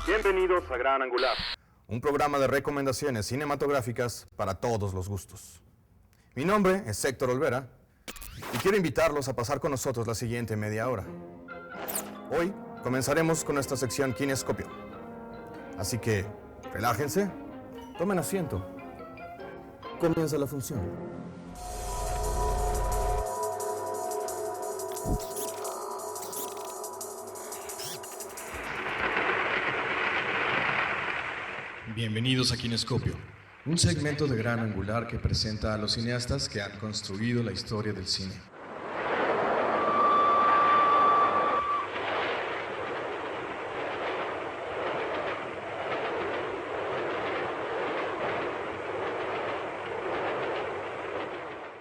Bienvenidos a Gran Angular, un programa de recomendaciones cinematográficas para todos los gustos. Mi nombre es Héctor Olvera y quiero invitarlos a pasar con nosotros la siguiente media hora. Hoy comenzaremos con nuestra sección Kinescopio. Así que relájense, tomen asiento. Comienza la función. Bienvenidos a Kinescopio, un segmento de Gran Angular que presenta a los cineastas que han construido la historia del cine.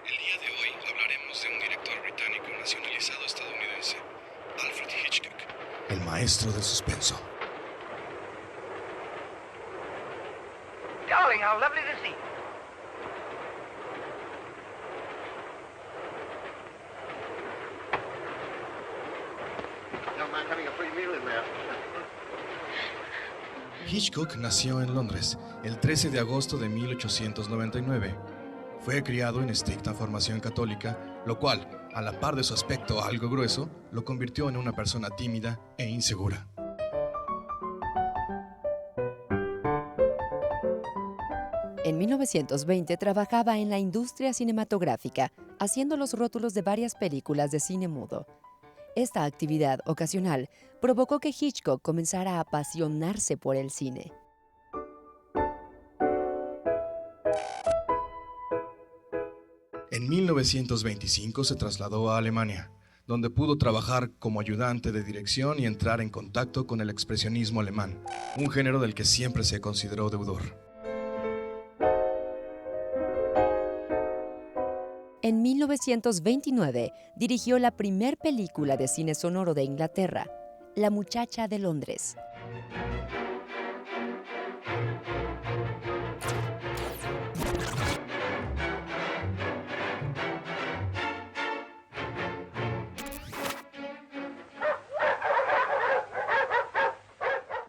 El día de hoy hablaremos de un director británico nacionalizado estadounidense, Alfred Hitchcock, el maestro del suspenso. Darling, how lovely to see you. Don't mind having a free meal in there. Hitchcock nació en Londres el 13 de agosto de 1899. Fue criado en estricta formación católica, lo cual, a la par de su aspecto algo grueso, lo convirtió en una persona tímida e insegura. En 1920 trabajaba en la industria cinematográfica, haciendo los rótulos de varias películas de cine mudo. Esta actividad ocasional provocó que Hitchcock comenzara a apasionarse por el cine. En 1925 se trasladó a Alemania, donde pudo trabajar como ayudante de dirección y entrar en contacto con el expresionismo alemán, un género del que siempre se consideró deudor. En 1929 dirigió la primer película de cine sonoro de Inglaterra, La muchacha de Londres.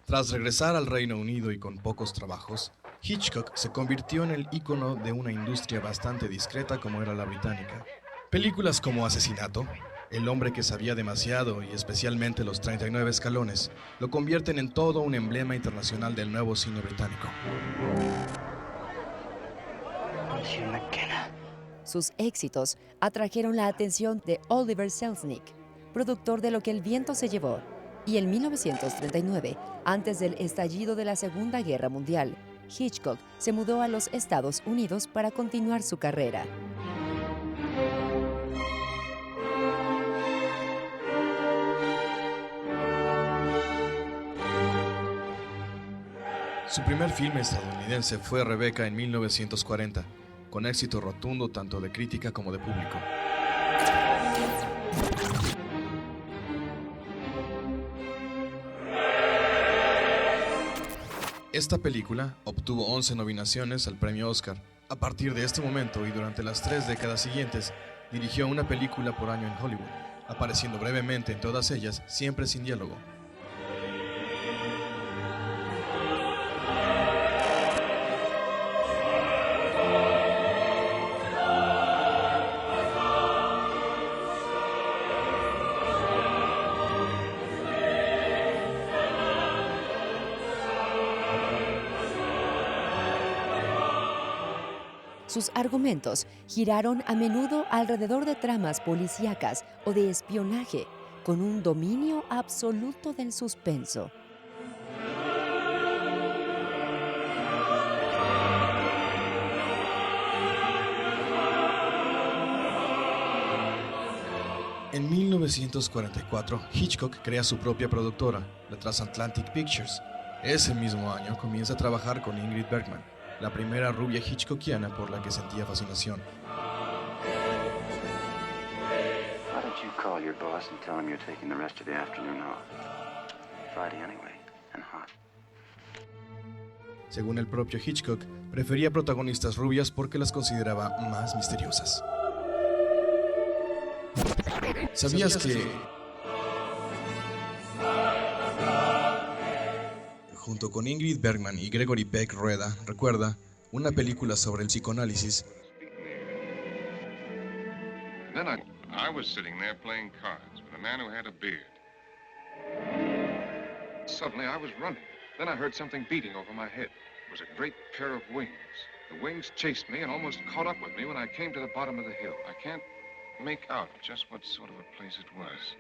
Tras regresar al Reino Unido y con pocos trabajos, Hitchcock se convirtió en el ícono de una industria bastante discreta como era la británica. Películas como Asesinato, El hombre que sabía demasiado y especialmente Los 39 escalones lo convierten en todo un emblema internacional del nuevo cine británico. Sus éxitos atrajeron la atención de Oliver Selznick, productor de Lo que el viento se llevó, y en 1939, antes del estallido de la Segunda Guerra Mundial, Hitchcock se mudó a los Estados Unidos para continuar su carrera. Su primer filme estadounidense fue Rebecca en 1940, con éxito rotundo tanto de crítica como de público. Esta película obtuvo 11 nominaciones al premio Oscar. A partir de este momento y durante las 3 décadas siguientes, dirigió una película por año en Hollywood, apareciendo brevemente en todas ellas, siempre sin diálogo. Sus argumentos giraron a menudo alrededor de tramas policíacas o de espionaje, con un dominio absoluto del suspenso. En 1944, Hitchcock crea su propia productora, la Transatlantic Pictures. Ese mismo año comienza a trabajar con Ingrid Bergman, la primera rubia hitchcockiana por la que sentía fascinación. Why don't you call your boss and tell him you're taking the rest of the afternoon off? Friday anyway, and hot. Según el propio Hitchcock, prefería protagonistas rubias porque las consideraba más misteriosas. ¿Sabías que junto con Ingrid Bergman y Gregory Peck Rueda, recuerda, una película sobre el psicoanálisis. Then I was sitting there playing cards with a man who had a beard. Suddenly I was running. Then I heard something beating over my head. It was a great pair of wings. The wings chased me and almost caught up with me when I came to the bottom of the hill. I can't make out just what sort of a place it was.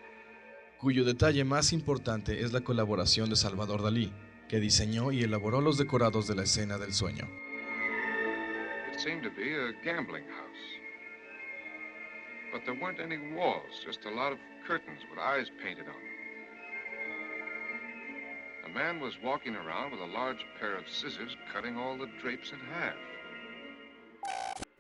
Cuyo detalle más importante es la colaboración de Salvador Dalí, que diseñó y elaboró los decorados de la escena del sueño. It seemed to be a gambling house. But there weren't any walls, just a lot of curtains with eyes painted on them. A man was walking around with a large pair of scissors cutting all the drapes in half.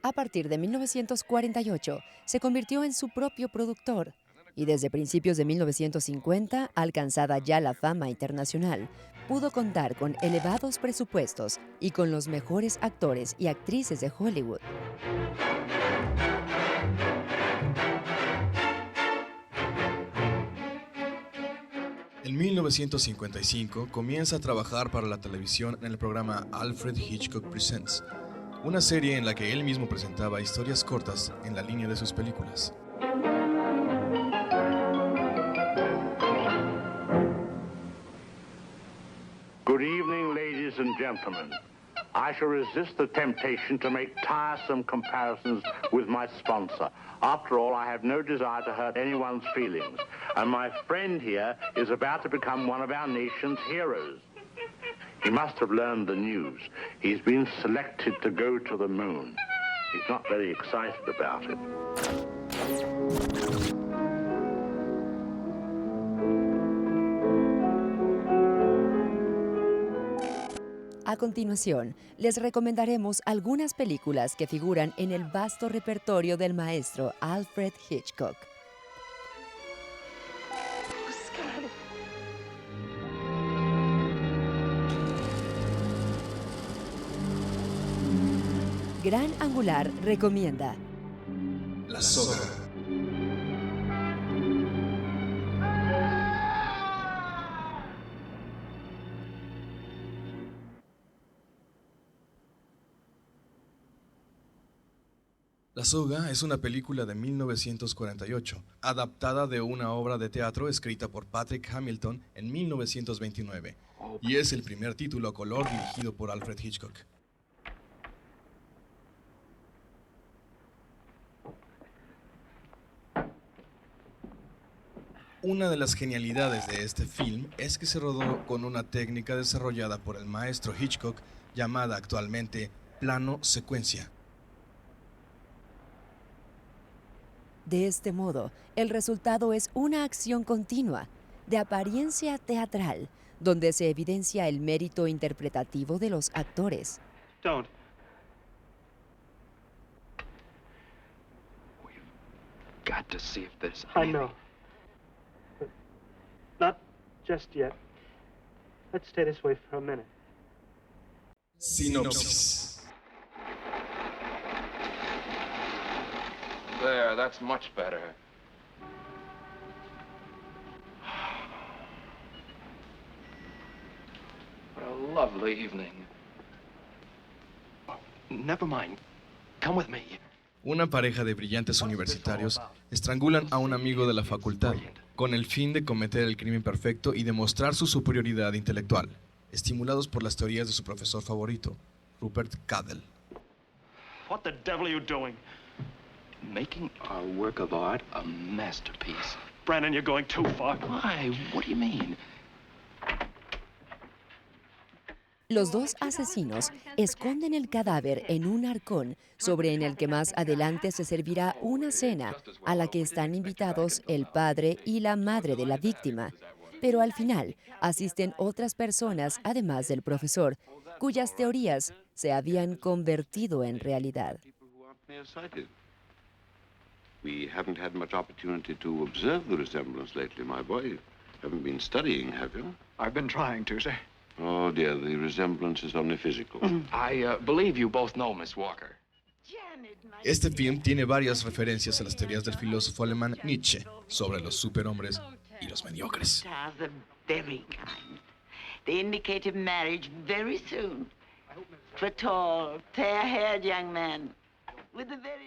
A partir de 1948, se convirtió en su propio productor y desde principios de 1950, alcanzada ya la fama internacional, pudo contar con elevados presupuestos y con los mejores actores y actrices de Hollywood. En 1955 comienza a trabajar para la televisión en el programa Alfred Hitchcock Presents, una serie en la que él mismo presentaba historias cortas en la línea de sus películas. Good evening, ladies and gentlemen. I shall resist the temptation to make tiresome comparisons with my sponsor. After all, I have no desire to hurt anyone's feelings. And my friend here is about to become one of our nation's heroes. He must have learned the news. He's been selected to go to the moon. He's not very excited about it. A continuación, les recomendaremos algunas películas que figuran en el vasto repertorio del maestro Alfred Hitchcock. Gran Angular recomienda La Soga. La Soga es una película de 1948, adaptada de una obra de teatro escrita por Patrick Hamilton en 1929, y es el primer título a color dirigido por Alfred Hitchcock. Una de las genialidades de este film es que se rodó con una técnica desarrollada por el maestro Hitchcock llamada actualmente plano secuencia. De este modo, el resultado es una acción continua, de apariencia teatral, donde se evidencia el mérito interpretativo de los actores. Don't. We've got to see if there's I know. But not just yet. Let's stay this way for a minute. Sinopsis. There, that's much better. What a lovely evening. Never mind. Come with me. Una pareja de brillantes universitarios estrangulan a un amigo de la facultad con el fin de cometer el crimen perfecto y demostrar su superioridad intelectual, estimulados por las teorías de su profesor favorito, Rupert Cadell. What the devil are you doing? Making our work of art a masterpiece. Brandon, you're going too far. Why? What do you mean? Los dos asesinos esconden el cadáver en un arcón sobre el que más adelante se servirá una cena a la que están invitados el padre y la madre de la víctima. Pero al final asisten otras personas además del profesor, cuyas teorías se habían convertido en realidad. We haven't had much opportunity to observe the resemblance lately, my boy. You haven't been studying, have you? I've been trying to, sir. Oh, dear, the resemblance is only physical. I believe you both know Miss Walker. Este film tiene varias referencias a las teorías del filósofo alemán Nietzsche sobre los superhombres y los mediocres. They indicated marriage very soon. To a tall, fair-haired young man.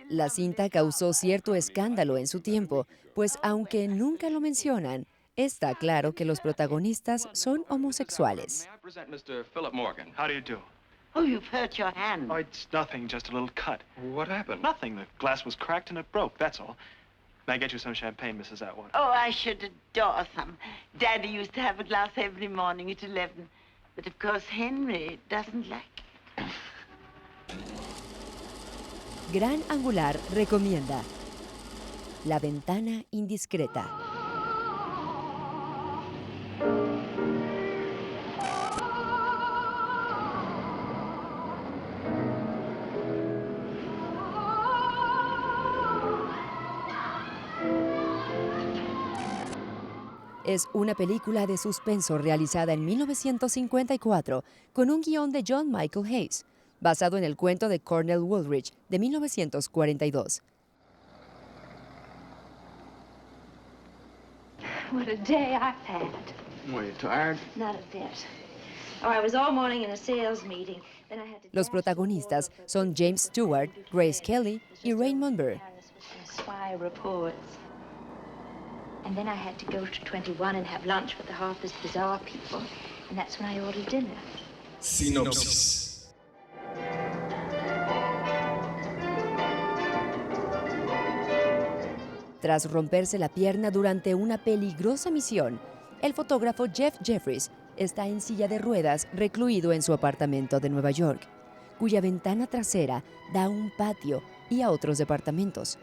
La cinta causó cierto escándalo en su tiempo, pues aunque nunca lo mencionan, está claro que los protagonistas son homosexuales. May I present Mr. Philip Morgan? How do you do? Oh, you've hurt your hand. Oh, it's nothing, just a little cut. What happened? Nothing. The glass was cracked and it broke, that's all. May I get you some champagne, Mrs. Atwater? Oh, I should adore some. Daddy used to have a glass every morning at 11. But of course Henry doesn't like it. Gran Angular recomienda La ventana indiscreta. Es una película de suspenso realizada en 1954 con un guión de John Michael Hayes, basado en el cuento de Cornell Woolrich de 1942. What a day I've had. Were you tired? Not a bit. Oh, I was all morning in a sales meeting. Then I had to Los protagonistas son James Stewart, Grace Kelly y Raymond Burr. spy reports. And then I had to go to 21 and have lunch with the Harper's Bazaar people. And that's when I ordered dinner. Sinopsis. Tras romperse la pierna durante una peligrosa misión, el fotógrafo Jeff Jeffries está en silla de ruedas recluido en su apartamento de Nueva York, cuya ventana trasera da a un patio y a otros departamentos.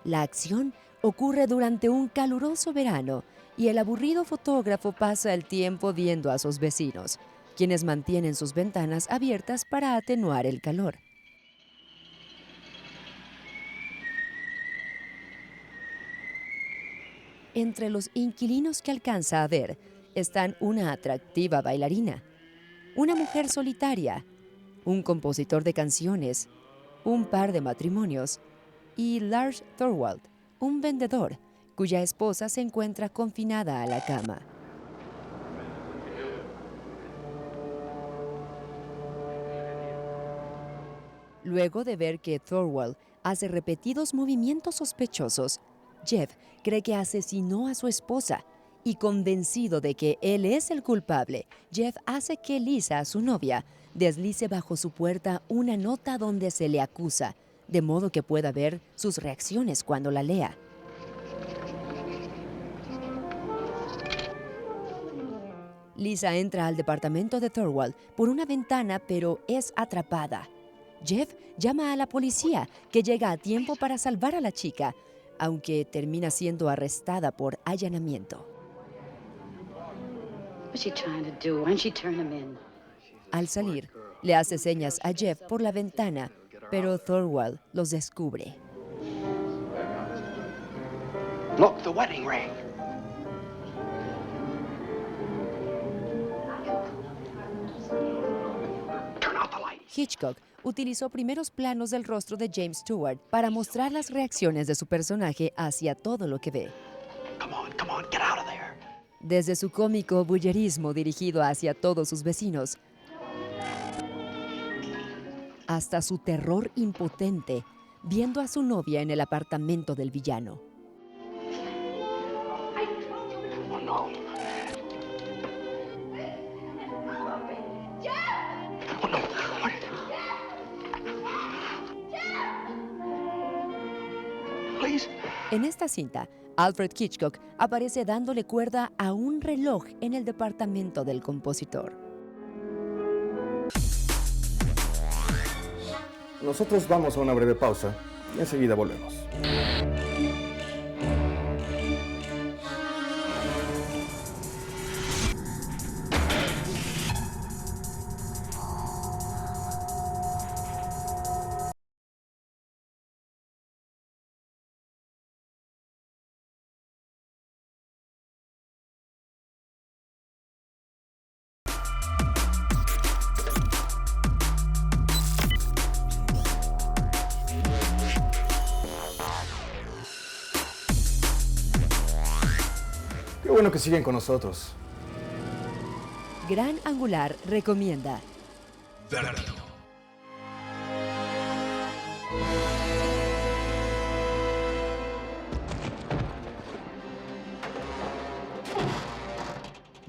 La acción ocurre durante un caluroso verano y el aburrido fotógrafo pasa el tiempo viendo a sus vecinos, quienes mantienen sus ventanas abiertas para atenuar el calor. Entre los inquilinos que alcanza a ver están una atractiva bailarina, una mujer solitaria, un compositor de canciones, un par de matrimonios y Lars Thorwald, un vendedor cuya esposa se encuentra confinada a la cama. Luego de ver que Thorwald hace repetidos movimientos sospechosos, Jeff cree que asesinó a su esposa y convencido de que él es el culpable, Jeff hace que Lisa, su novia, deslice bajo su puerta una nota donde se le acusa, de modo que pueda ver sus reacciones cuando la lea. Lisa entra al departamento de Thorwald por una ventana, pero es atrapada. Jeff llama a la policía, que llega a tiempo para salvar a la chica, aunque termina siendo arrestada por allanamiento. What's she trying to do? Why don't she turn him in? Al salir, le hace señas a Jeff por la ventana, pero Thorwald los descubre. Look, the wedding ring. Turn off the light. Hitchcock utilizó primeros planos del rostro de James Stewart para mostrar las reacciones de su personaje hacia todo lo que ve. Come on, get out of there. Desde su cómico bullerismo dirigido hacia todos sus vecinos, hasta su terror impotente viendo a su novia en el apartamento del villano. Oh, no. Oh, no. Please. En esta cinta, Alfred Hitchcock aparece dándole cuerda a un reloj en el departamento del compositor. Nosotros vamos a una breve pausa y enseguida volvemos. Qué bueno que siguen con nosotros. Gran Angular recomienda Vértigo.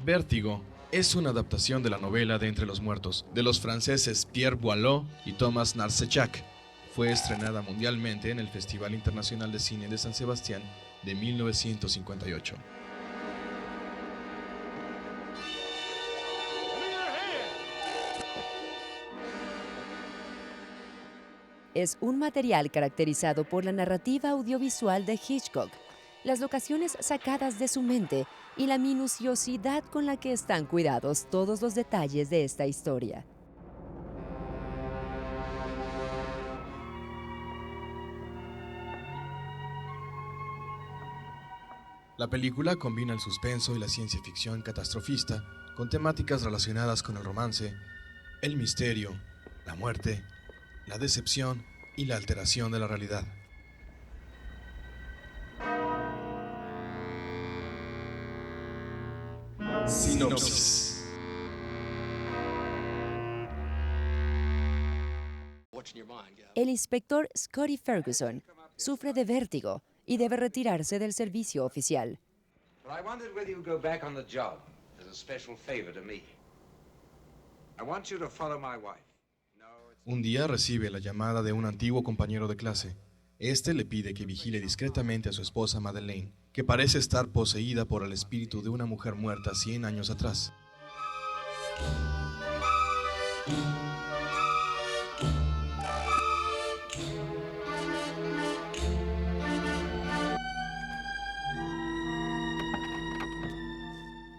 Vértigo es una adaptación de la novela de Entre los Muertos, de los franceses Pierre Boileau y Thomas Narcejac. Fue estrenada mundialmente en el Festival Internacional de Cine de San Sebastián de 1958. Es un material caracterizado por la narrativa audiovisual de Hitchcock, las locaciones sacadas de su mente y la minuciosidad con la que están cuidados todos los detalles de esta historia. La película combina el suspenso y la ciencia ficción catastrofista con temáticas relacionadas con el romance, el misterio, la muerte, la decepción y la alteración de la realidad. Sinopsis. El inspector Scotty Ferguson sufre de vértigo y debe retirarse del servicio oficial. But I wondered whether you'd go back on the job as a special favor to me. I want you to follow my wife. Un día recibe la llamada de un antiguo compañero de clase. Este le pide que vigile discretamente a su esposa Madeleine, que parece estar poseída por el espíritu de una mujer muerta 100 años atrás.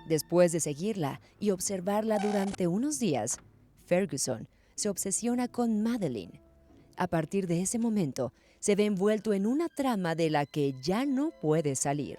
Después de seguirla y observarla durante unos días, Ferguson se obsesiona con Madeleine. A partir de ese momento, se ve envuelto en una trama de la que ya no puede salir.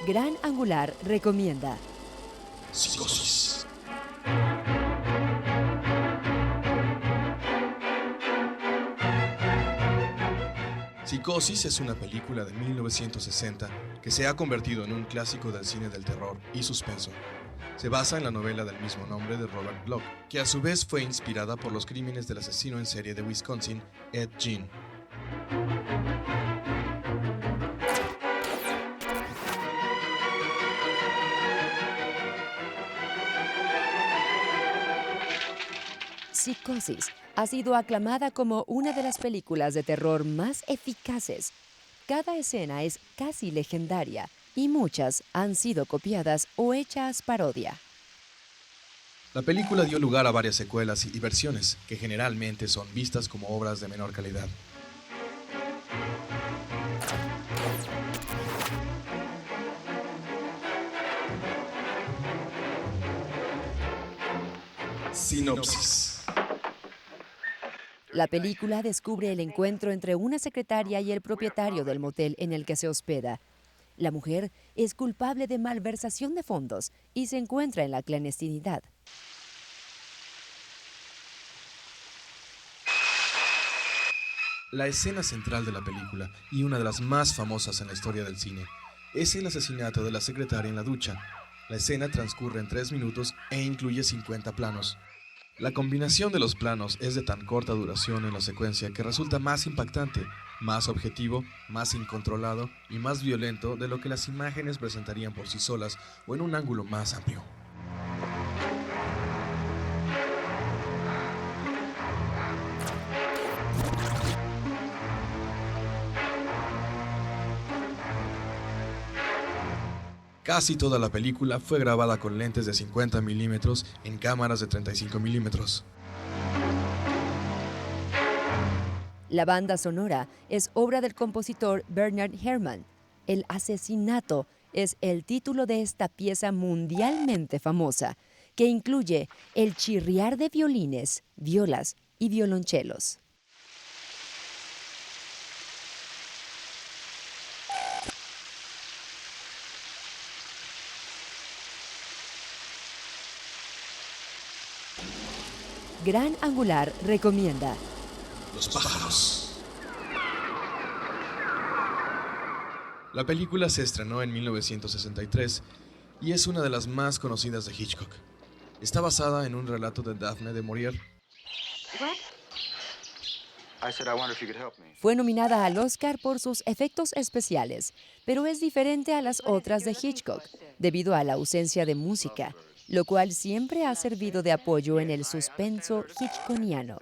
Gran Angular recomienda Psicosis. Psicosis es una película de 1960 que se ha convertido en un clásico del cine del terror y suspenso. Se basa en la novela del mismo nombre de Robert Bloch, que a su vez fue inspirada por los crímenes del asesino en serie de Wisconsin, Ed Gein. Psicosis ha sido aclamada como una de las películas de terror más eficaces. Cada escena es casi legendaria y muchas han sido copiadas o hechas parodia. La película dio lugar a varias secuelas y versiones que generalmente son vistas como obras de menor calidad. Sinopsis. La película descubre el encuentro entre una secretaria y el propietario del motel en el que se hospeda. La mujer es culpable de malversación de fondos y se encuentra en la clandestinidad. La escena central de la película, y una de las más famosas en la historia del cine, es el asesinato de la secretaria en la ducha. La escena transcurre en 3 minutos e incluye 50 planos. La combinación de los planos es de tan corta duración en la secuencia que resulta más impactante, más objetivo, más incontrolado y más violento de lo que las imágenes presentarían por sí solas o en un ángulo más amplio. Casi toda la película fue grabada con lentes de 50 milímetros en cámaras de 35 milímetros. La banda sonora es obra del compositor Bernard Herrmann. El asesinato es el título de esta pieza mundialmente famosa, que incluye el chirriar de violines, violas y violonchelos. Gran Angular recomienda Los pájaros. La película se estrenó en 1963 y es una de las más conocidas de Hitchcock. Está basada en un relato de Daphne du Maurier. Fue nominada al Oscar por sus efectos especiales, pero es diferente a las otras de Hitchcock, debido a la ausencia de música, lo cual siempre ha servido de apoyo en el suspenso hitchcockiano.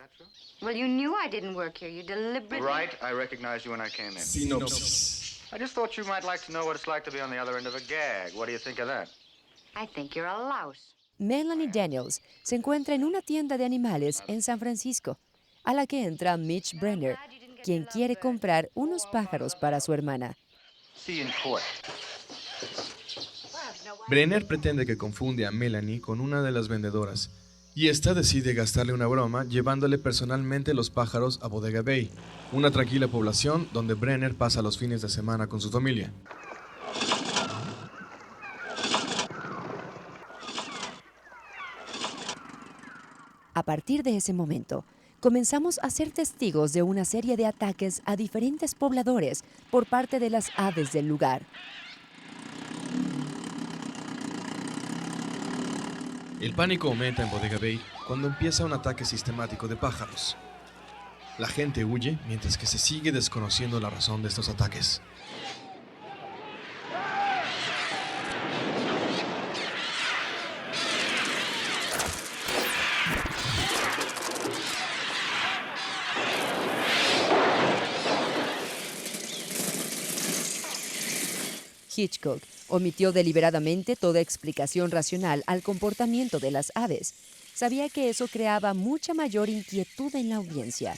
Well, you knew I didn't work here. You deliberately... Right, I recognized you when I came in. Sinopsis. I just thought you might like to know what it's like to be on the other end of a gag. What do you think of that? I think you're a louse. Melanie Daniels se encuentra en una tienda de animales en San Francisco, a la que entra Mitch Brenner, quien quiere comprar unos pájaros para su hermana. See you in court. Brenner pretende que confunde a Melanie con una de las vendedoras, y esta decide gastarle una broma llevándole personalmente los pájaros a Bodega Bay, una tranquila población donde Brenner pasa los fines de semana con su familia. A partir de ese momento, comenzamos a ser testigos de una serie de ataques a diferentes pobladores por parte de las aves del lugar. El pánico aumenta en Bodega Bay cuando empieza un ataque sistemático de pájaros. La gente huye mientras que se sigue desconociendo la razón de estos ataques. Hitchcock omitió deliberadamente toda explicación racional al comportamiento de las aves. Sabía que eso creaba mucha mayor inquietud en la audiencia.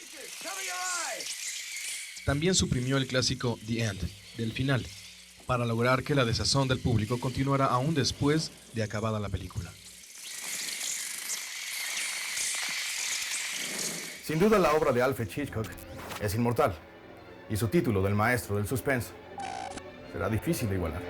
También suprimió el clásico The End, del final, para lograr que la desazón del público continuara aún después de acabada la película. Sin duda la obra de Alfred Hitchcock es inmortal, y su título del maestro del suspense será difícil de igualar.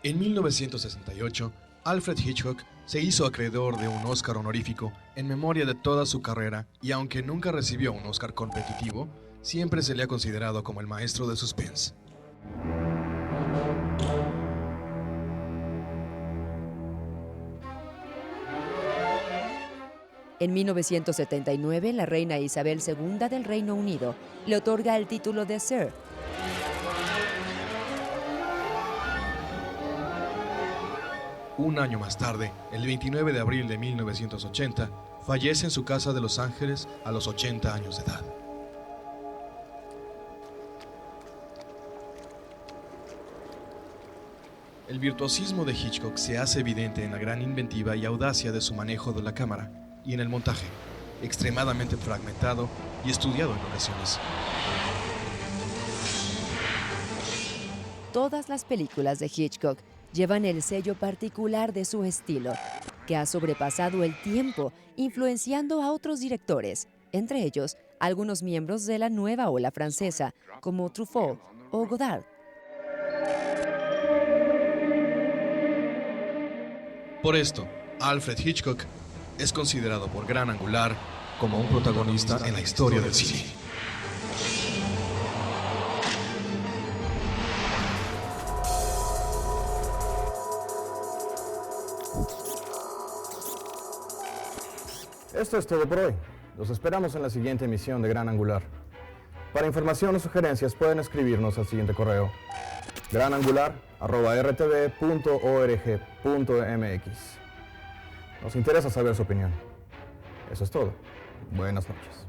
En 1968, Alfred Hitchcock se hizo acreedor de un Oscar honorífico en memoria de toda su carrera y aunque nunca recibió un Oscar competitivo, siempre se le ha considerado como el maestro del suspense. En 1979, la reina Isabel II del Reino Unido le otorga el título de Sir. Un año más tarde, el 29 de abril de 1980, fallece en su casa de Los Ángeles a los 80 años de edad. El virtuosismo de Hitchcock se hace evidente en la gran inventiva y audacia de su manejo de la cámara y en el montaje, extremadamente fragmentado y estudiado en ocasiones. Todas las películas de Hitchcock llevan el sello particular de su estilo, que ha sobrepasado el tiempo, influenciando a otros directores, entre ellos algunos miembros de la nueva ola francesa, como Truffaut o Godard. Por esto, Alfred Hitchcock es considerado por Gran Angular como un protagonista en la historia del cine. Esto es todo por hoy. Los esperamos en la siguiente emisión de Gran Angular. Para información o sugerencias pueden escribirnos al siguiente correo: granangular@rtv.org.mx. Nos interesa saber su opinión. Eso es todo. Buenas noches.